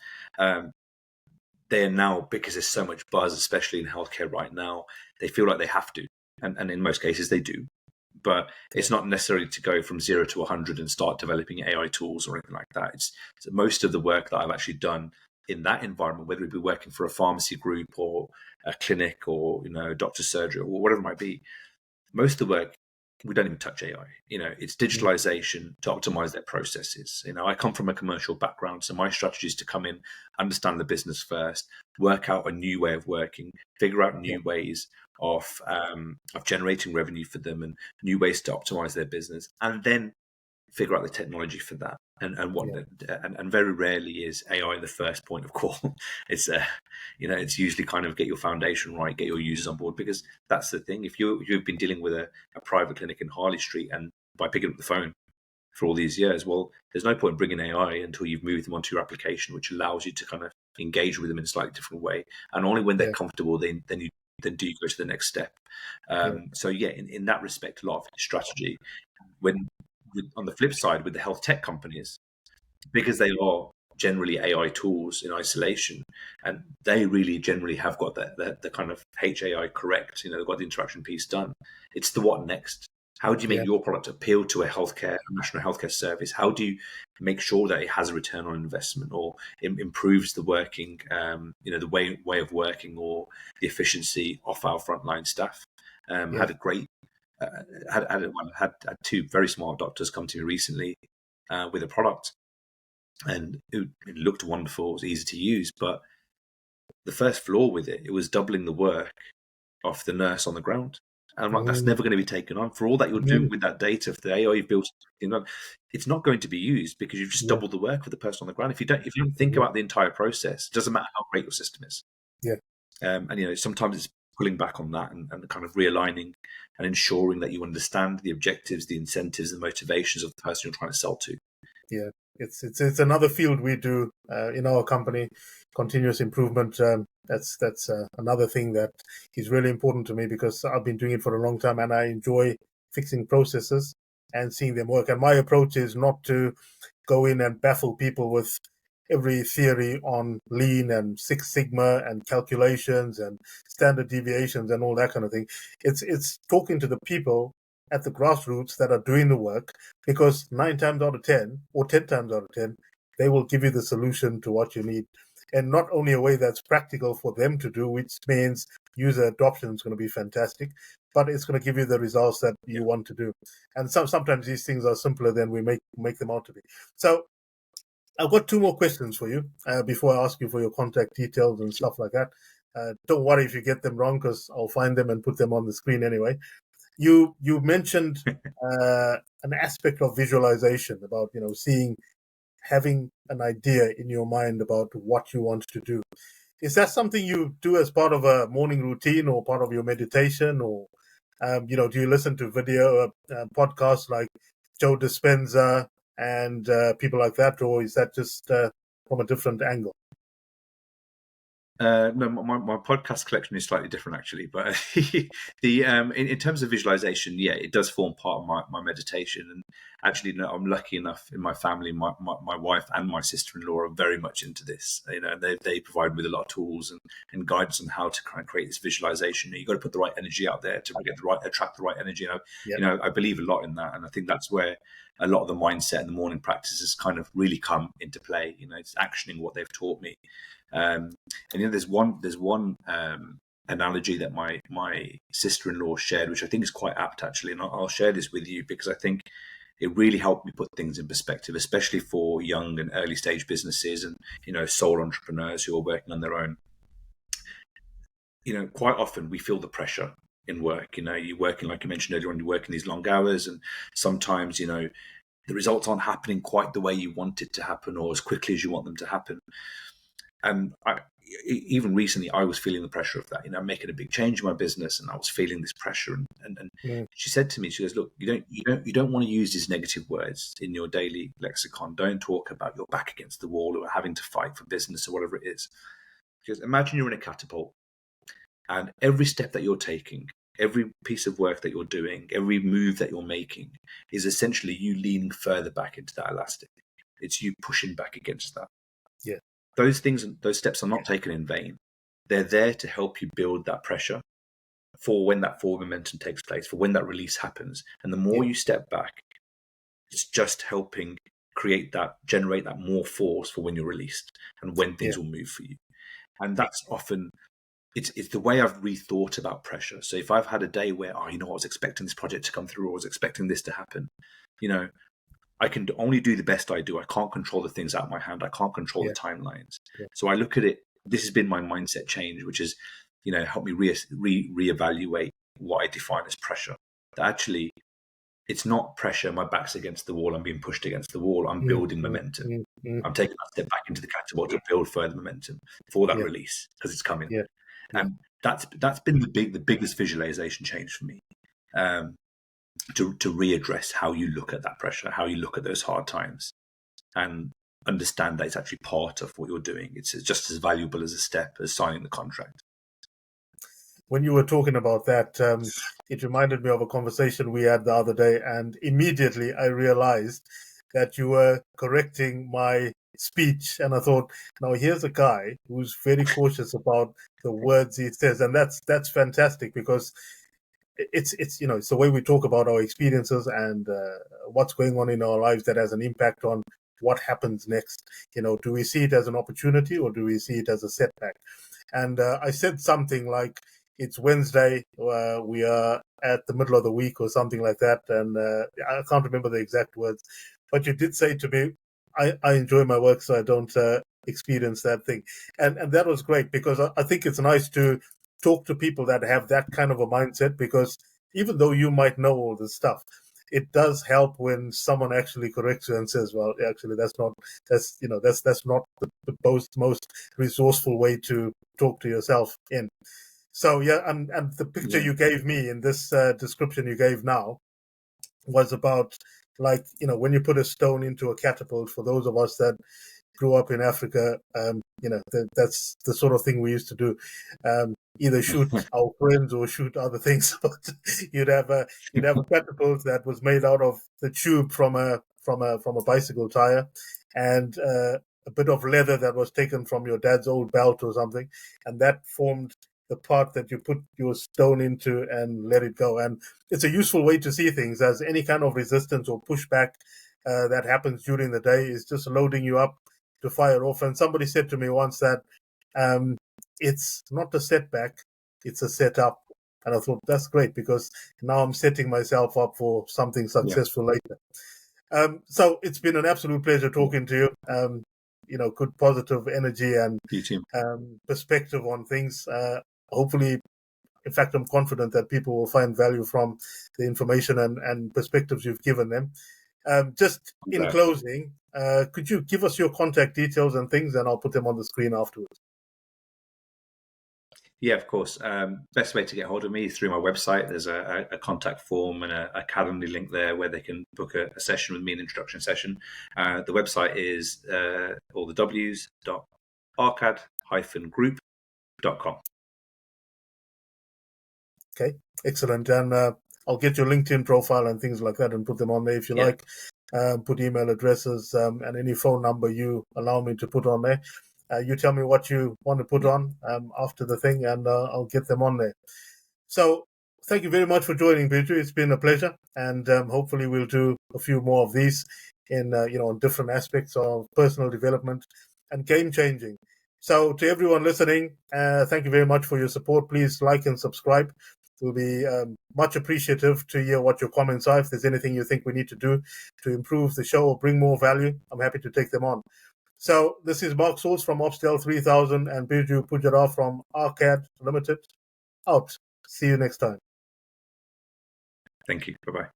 Speaker 2: They're now, because there's so much buzz, especially in healthcare right now, they feel like they have to. And in most cases they do, but it's not necessarily to go from 0 to 100 and start developing AI tools or anything like that. It's most of the work that I've actually done in that environment, whether it be working for a pharmacy group or a clinic or doctor's surgery or whatever it might be, most of the work we don't even touch AI. It's digitalization to optimize their processes. I come from a commercial background, so my strategy is to come in, understand the business first, work out a new way of working, figure out new ways of generating revenue for them and new ways to optimize their business, and then figure out the technology for that. And very rarely is AI the first point of call. It's it's usually kind of get your foundation right, get your users on board, because that's the thing. If you've been dealing with a private clinic in Harley Street and by picking up the phone for all these years, well, there's no point bringing AI until you've moved them onto your application, which allows you to kind of engage with them in a slightly different way. And only when they're comfortable, then you go to the next step. So in that respect, a lot of strategy. On the flip side, with the health tech companies, because they are generally AI tools in isolation, and they really generally have got the kind of HAI correct, they've got the interaction piece done. It's the what next. How do you make your product appeal to a national healthcare service? How do you make sure that it has a return on investment or improves the working, the way of working or the efficiency of our frontline staff? Had a great, had two very smart doctors come to me recently with a product, and it looked wonderful. It was easy to use, but the first flaw with it was doubling the work of the nurse on the ground. And I'm like, that's never going to be taken on. For all that you're doing with that data, if the AI you've built, it's not going to be used because you've just doubled the work for the person on the ground. If you don't think about the entire process, it doesn't matter how great your system is.
Speaker 1: Yeah.
Speaker 2: And sometimes it's pulling back on that and kind of realigning and ensuring that you understand the objectives, the incentives, the motivations of the person you're trying to sell to.
Speaker 1: Yeah, it's another field we do in our company, continuous improvement. That's another thing that is really important to me because I've been doing it for a long time and I enjoy fixing processes and seeing them work. And my approach is not to go in and baffle people with every theory on lean and Six Sigma and calculations and standard deviations and all that kind of thing. It's talking to the people at the grassroots that are doing the work, because 9 times out of 10 or 10 times out of 10, they will give you the solution to what you need. And not only a way that's practical for them to do, which means user adoption is going to be fantastic, but it's going to give you the results that you want to do. And sometimes these things are simpler than we make them out to be. So I've got 2 more questions for you before I ask you for your contact details and stuff like that. Don't worry if you get them wrong, because I'll find them and put them on the screen anyway. You mentioned an aspect of visualization about having an idea in your mind about what you want to do. Is that something you do as part of a morning routine or part of your meditation, or do you listen to video podcasts like Joe Dispenza and people like that, or is that just from a different angle?
Speaker 2: No, my podcast collection is slightly different actually, but in terms of visualization, it does form part of my meditation. And actually, no, I'm lucky enough in my family. My wife and my sister-in-law are very much into this. They provide me with a lot of tools and guidance on how to kind of create this visualization. You've got to put the right energy out there to attract the right energy. I believe a lot in that, and I think that's where a lot of the mindset and the morning practices kind of really come into play. It's actioning what they've taught me. There's one analogy that my sister-in-law shared, which I think is quite apt actually, and I'll share this with you because I think it really helped me put things in perspective, especially for young and early stage businesses and sole entrepreneurs who are working on their own. Quite often we feel the pressure in work. You're working, like you mentioned earlier on, you're working these long hours, and sometimes the results aren't happening quite the way you want it to happen or as quickly as you want them to happen. And even recently, I was feeling the pressure of that. I'm making a big change in my business, and I was feeling this pressure. And she said to me, she goes, "Look, you don't want to use these negative words in your daily lexicon. Don't talk about your back against the wall or having to fight for business or whatever it is. Because imagine you're in a catapult, and every step that you're taking, every piece of work that you're doing, every move that you're making is essentially you leaning further back into that elastic. It's you pushing back against that.
Speaker 1: Yeah."
Speaker 2: Those steps are not taken in vain. They're there to help you build that pressure for when that forward momentum takes place, for when that release happens. And the more you step back, it's just helping generate that more force for when you're released and when things will move for you. And that's often, it's the way I've rethought about pressure. So if I've had a day where, I was expecting this project to come through, or I was expecting this to happen, I can only do the best I do. I can't control the things out of my hand. I can't control the timelines. Yeah. So I look at it. This has been my mindset change, which is, helped me reevaluate what I define as pressure. That actually, it's not pressure. My back's against the wall. I'm being pushed against the wall. I'm building momentum. I'm taking a step back into the catapult to build further momentum for that release because it's coming. Yeah. And that's been the biggest visualization change for me. To readdress how you look at that pressure, how you look at those hard times, and understand that it's actually part of what you're doing. It's just as valuable as a step as signing the contract.
Speaker 1: When you were talking about that, it reminded me of a conversation we had the other day, and immediately I realized that you were correcting my speech, and I thought, now here's a guy who's very cautious about the words he says, and that's fantastic, because it's you know, it's the way we talk about our experiences and what's going on in our lives that has an impact on what happens next. You know, do we see it as an opportunity or do we see it as a setback? And I said something like, it's Wednesday, we are at the middle of the week or something like that, and I can't remember the exact words, but you did say to me, I enjoy my work so I don't experience that thing. And that was great, because I think it's nice to talk to people that have that kind of a mindset, because even though you might know all this stuff, it does help when someone actually corrects you and says, well, actually, that's not the most resourceful way to talk to yourself in. So, yeah, and the picture you gave me in this description you gave now was about, like, you know, when you put a stone into a catapult, for those of us that grew up in Africa, you know, that's the sort of thing we used to do. Either shoot our friends or shoot other things. But you'd have a catapult that was made out of the tube from a bicycle tire, and a bit of leather that was taken from your dad's old belt or something, and that formed the part that you put your stone into and let it go. And it's a useful way to see things, as any kind of resistance or pushback that happens during the day is just loading you up to fire off. And somebody said to me once that it's not a setback, it's a setup. And I thought, that's great, because now I'm setting myself up for something successful later. So it's been an absolute pleasure talking to you. You know, good positive energy and perspective on things. Hopefully, in fact, I'm confident that people will find value from the information and perspectives you've given them. Just in closing, could you give us your contact details and things, and I'll put them on the screen afterwards?
Speaker 2: Yeah, of course. Best way to get hold of me is through my website. There's a contact form and a Calendly link there where they can book a session with me, an introduction session. The website is all the W's .arkad-group.com.
Speaker 1: Okay, excellent. And I'll get your LinkedIn profile and things like that and put them on there if you like. Put email addresses and any phone number you allow me to put on there. You tell me what you want to put on after the thing, and I'll get them on there. So thank you very much for joining, Birju. It's been a pleasure, and hopefully we'll do a few more of these in on different aspects of personal development and game changing. So to everyone listening, thank you very much for your support. Please like and subscribe. We'll be much appreciative to hear what your comments are. If there's anything you think we need to do to improve the show or bring more value, I'm happy to take them on. So this is Mark Sauls from OpsDel3000 and Birju Pujara from Arkad Limited. Out. See you next time.
Speaker 2: Thank you. Bye-bye.